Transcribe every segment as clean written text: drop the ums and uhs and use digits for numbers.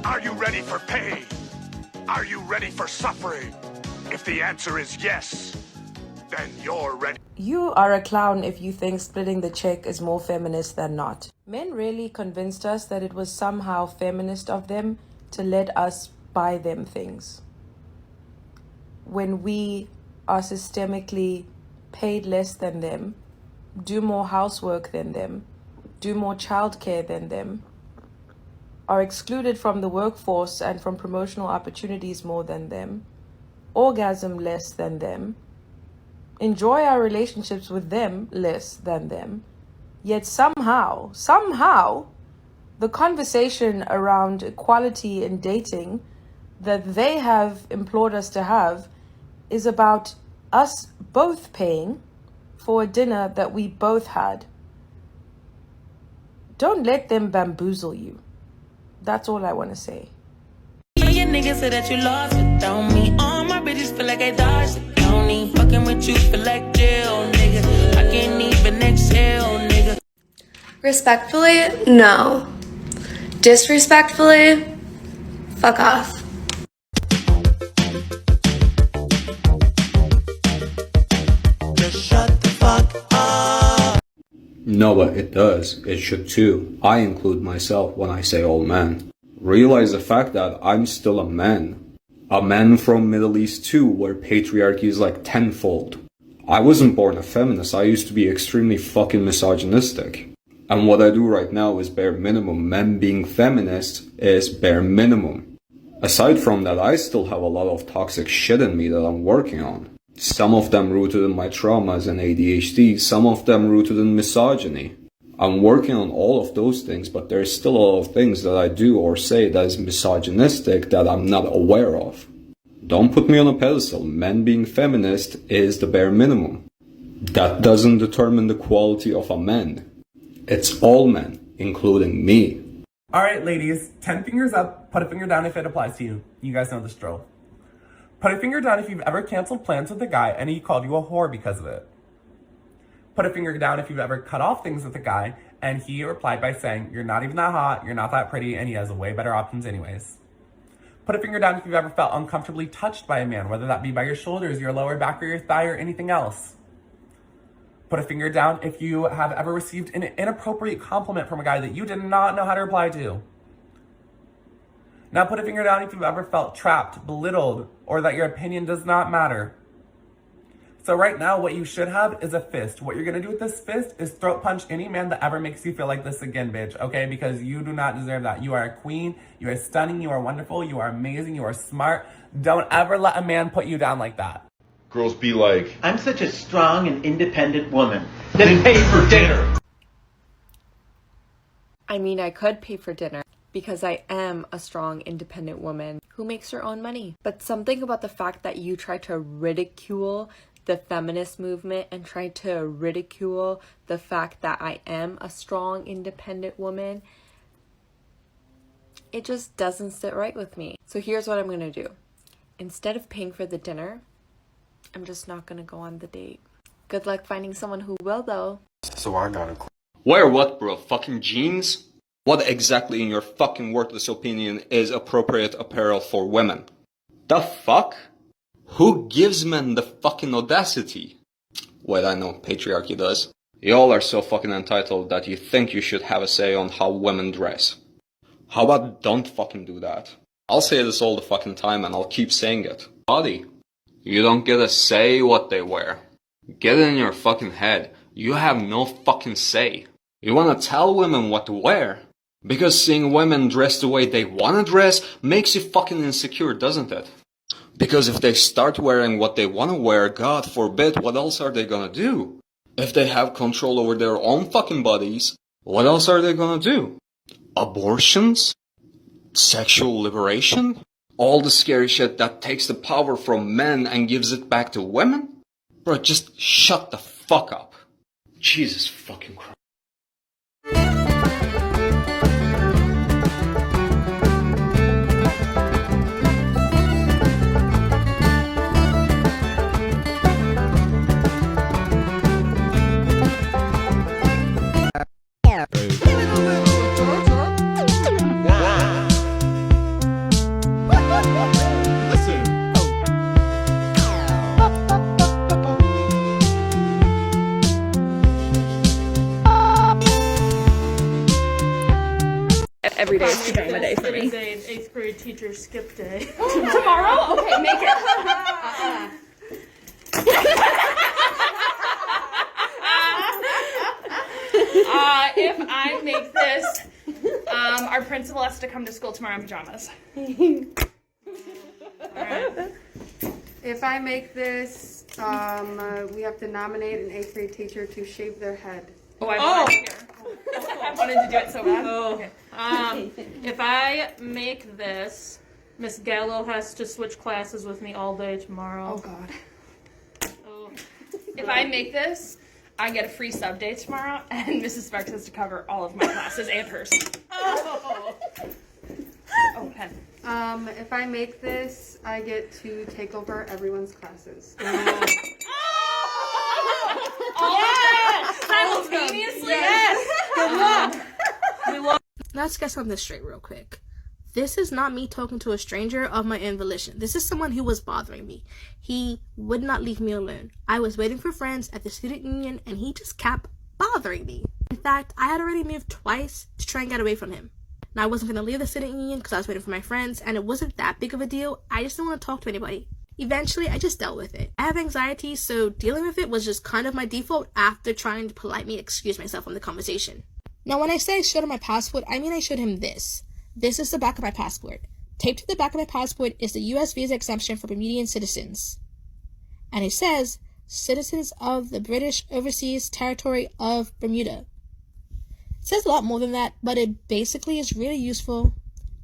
Are you ready for pain? Are you ready for suffering? If the answer is yes, then you're ready. You are a clown if you think splitting the check is more feminist than not. Men really convinced us that it was somehow feminist of them to let us buy them things, when we are systemically paid less than them, do more housework than them, do more childcare than them, are excluded from the workforce and from promotional opportunities more than them, orgasm less than them, enjoy our relationships with them less than them, yet somehow, the conversation around equality in dating that they have implored us to have is about us both paying for a dinner that we both had. Don't let them bamboozle you. That's all I want to say. Your niggas say that you lost without me. All my bitches feel like I dodged the county. Fucking with you feel like jail, nigga. I can't even exhale, nigga. Respectfully, no. Disrespectfully, fuck off. No, but it does. It should too. I include myself when I say all men. Realize the fact that I'm still a man. A man from Middle East too, where patriarchy is like tenfold. I wasn't born a feminist. I used to be extremely fucking misogynistic. And what I do right now is bare minimum. Men being feminist is bare minimum. Aside from that, I still have a lot of toxic shit in me that I'm working on. Some of them rooted in my traumas and ADHD, some of them rooted in misogyny. I'm working on all of those things, but there's still a lot of things that I do or say that is misogynistic that I'm not aware of. Don't put me on a pedestal. Men being feminist is the bare minimum. That doesn't determine the quality of a man. It's all men, including me. Alright ladies, 10 fingers up, put a finger down if it applies to you. You guys know this drill. Put a finger down if you've ever canceled plans with a guy and he called you a whore because of it. Put a finger down if you've ever cut off things with a guy and he replied by saying, you're not even that hot, you're not that pretty, and he has way better options anyways. Put a finger down if you've ever felt uncomfortably touched by a man, whether that be by your shoulders, your lower back, or your thigh, or anything else. Put a finger down if you have ever received an inappropriate compliment from a guy that you did not know how to reply to. Now put a finger down if you've ever felt trapped, belittled, or that your opinion does not matter. So right now, what you should have is a fist. What you're gonna do with this fist is throat punch any man that ever makes you feel like this again, bitch, okay? Because you do not deserve that. You are a queen, you are stunning, you are wonderful, you are amazing, you are smart. Don't ever let a man put you down like that. Girls be like, I'm such a strong and independent woman. Then pay for dinner. I mean, I could pay for dinner because I am a strong, independent woman who makes her own money. But something about the fact that you try to ridicule the feminist movement and try to ridicule the fact that I am a strong, independent woman, it just doesn't sit right with me. So here's what I'm gonna do. Instead of paying for the dinner, I'm just not gonna go on the date. Good luck finding someone who will, though. so I gotta Wear what, bro? Fucking jeans? What exactly in your fucking worthless opinion is appropriate apparel for women? The fuck? Who gives men the fucking audacity? Wait, I know, patriarchy does. Y'all are so fucking entitled that you think you should have a say on how women dress. How about don't fucking do that? I'll say this all the fucking time and I'll keep saying it. Body. You don't get to say what they wear. Get it in your fucking head. You have no fucking say. You wanna tell women what to wear? Because seeing women dress the way they wanna dress makes you fucking insecure, doesn't it? Because if they start wearing what they wanna wear, God forbid, what else are they gonna do? If they have control over their own fucking bodies, what else are they gonna do? Abortions? Sexual liberation? All the scary shit that takes the power from men and gives it back to women? Bro, just shut the fuck up. Jesus fucking Christ. every day is pajama day for me. Day, 8th grade teacher skip day. Tomorrow? Okay, make it. If I make this, our principal has to come to school tomorrow in pajamas. Alright. If I make this, we have to nominate an 8th grade teacher to shave their head. Oh, I wanted to do it so bad. Oh. Okay. If I make this, Miss Gallo has to switch classes with me all day tomorrow. Oh God. Oh. If I make this, I get a free sub day tomorrow, and Mrs. Sparks has to cover all of my classes and hers. Oh. Oh, pen. If I make this, I get to take over everyone's classes. Yes! Simultaneously? Yes! Good luck! Let's get something straight real quick. This is not me talking to a stranger of my own volition. This is someone who was bothering me. He would not leave me alone. I was waiting for friends at the student union and he just kept bothering me. In fact, I had already moved twice to try and get away from him. Now, I wasn't going to leave the student union because I was waiting for my friends, and it wasn't that big of a deal. I just didn't want to talk to anybody. Eventually, I just dealt with it. I have anxiety, so dealing with it was just kind of my default after trying to politely excuse myself from the conversation. Now, when I say I showed him my passport, I mean I showed him this. This is the back of my passport. Taped to the back of my passport is the U.S. visa exemption for Bermudian citizens. And it says, citizens of the British Overseas Territory of Bermuda. It says a lot more than that, but it basically is really useful,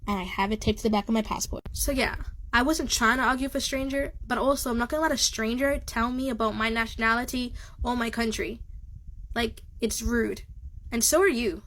and I have it taped to the back of my passport. So yeah, I wasn't trying to argue with a stranger, but also I'm not gonna let a stranger tell me about my nationality or my country. Like, it's rude. And so are you.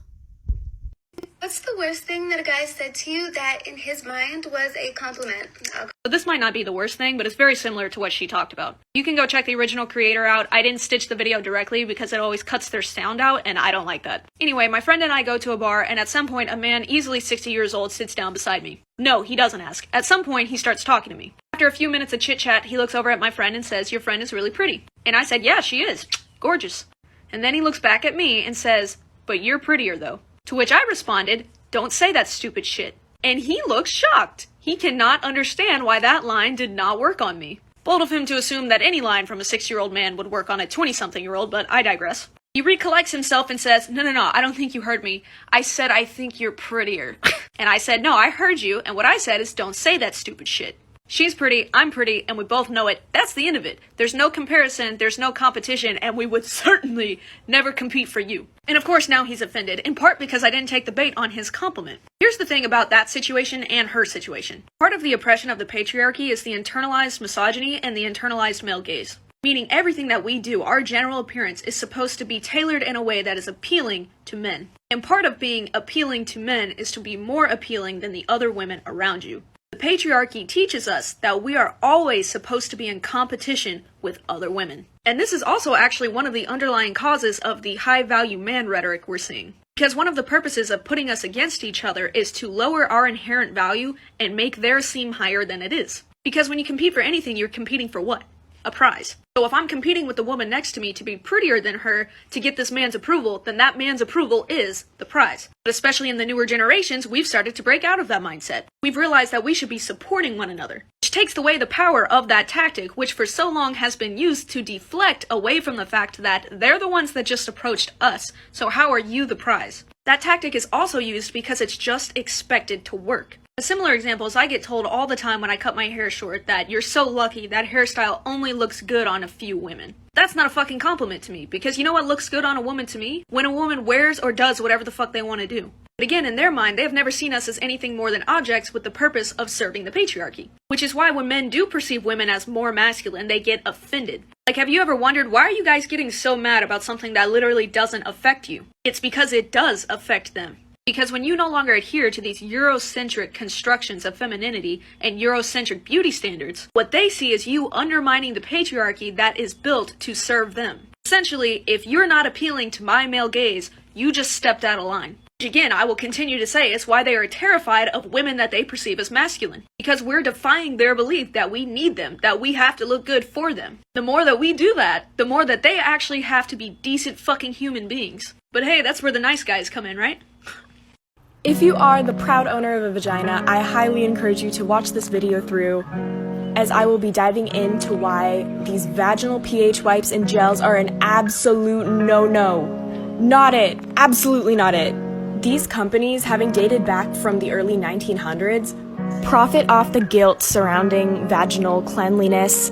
What's the worst thing that a guy said to you that in his mind was a compliment? Okay. This might not be the worst thing, but it's very similar to what she talked about. You can go check the original creator out. I didn't stitch the video directly because it always cuts their sound out, and I don't like that. Anyway, my friend and I go to a bar, and at some point, a man easily 60 years old sits down beside me. No, he doesn't ask. At some point, he starts talking to me. After a few minutes of chit-chat, he looks over at my friend and says, "Your friend is really pretty." And I said, "Yeah, she is. Gorgeous." And then he looks back at me and says, "But you're prettier, though." To which I responded, "Don't say that stupid shit." And he looks shocked. He cannot understand why that line did not work on me. Bold of him to assume that any line from a 6-year-old man would work on a 20-something-year-old, but I digress. He recollects himself and says, No, I don't think you heard me. I said I think you're prettier." And I said, "No, I heard you, and what I said is don't say that stupid shit. She's pretty, I'm pretty, and we both know it. That's the end of it. There's no comparison, there's no competition, and we would certainly never compete for you." And of course now he's offended, in part because I didn't take the bait on his compliment. Here's the thing about that situation and her situation. Part of the oppression of the patriarchy is the internalized misogyny and the internalized male gaze. Meaning everything that we do, our general appearance, is supposed to be tailored in a way that is appealing to men. And part of being appealing to men is to be more appealing than the other women around you. The patriarchy teaches us that we are always supposed to be in competition with other women. And this is also actually one of the underlying causes of the high-value man rhetoric we're seeing. Because one of the purposes of putting us against each other is to lower our inherent value and make theirs seem higher than it is. Because when you compete for anything, you're competing for what? A prize. So if I'm competing with the woman next to me to be prettier than her to get this man's approval, then that man's approval is the prize. But especially in the newer generations, we've started to break out of that mindset. We've realized that we should be supporting one another, which takes away the power of that tactic, which for so long has been used to deflect away from the fact that they're the ones that just approached us, so how are you the prize? That tactic is also used because it's just expected to work. A similar example is I get told all the time when I cut my hair short that you're so lucky that hairstyle only looks good on a few women. That's not a fucking compliment to me, because you know what looks good on a woman to me? When a woman wears or does whatever the fuck they want to do. But again, in their mind, they have never seen us as anything more than objects with the purpose of serving the patriarchy. Which is why when men do perceive women as more masculine, they get offended. Like, have you ever wondered, why are you guys getting so mad about something that literally doesn't affect you? It's because it does affect them. Because when you no longer adhere to these Eurocentric constructions of femininity and Eurocentric beauty standards, what they see is you undermining the patriarchy that is built to serve them. Essentially, if you're not appealing to my male gaze, you just stepped out of line. Which again, I will continue to say is why they are terrified of women that they perceive as masculine. Because we're defying their belief that we need them, that we have to look good for them. The more that we do that, the more that they actually have to be decent fucking human beings. But hey, that's where the nice guys come in, right? If you are the proud owner of a vagina, I highly encourage you to watch this video through, as I will be diving into why these vaginal pH wipes and gels are an absolute no-no. Not it. Absolutely not it. These companies, having dated back from the early 1900s, profit off the guilt surrounding vaginal cleanliness,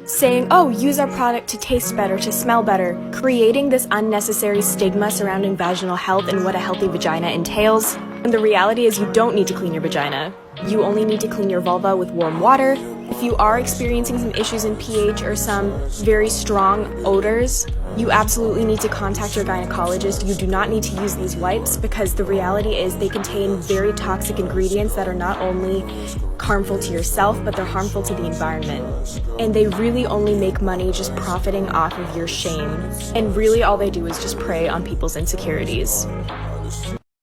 saying, oh, use our product to taste better, to smell better, creating this unnecessary stigma surrounding vaginal health and what a healthy vagina entails. And the reality is you don't need to clean your vagina. You only need to clean your vulva with warm water. If you are experiencing some issues in pH or some very strong odors, you absolutely need to contact your gynecologist. You do not need to use these wipes because the reality is they contain very toxic ingredients that are not only harmful to yourself, but they're harmful to the environment. And they really only make money just profiting off of your shame. And really all they do is just prey on people's insecurities.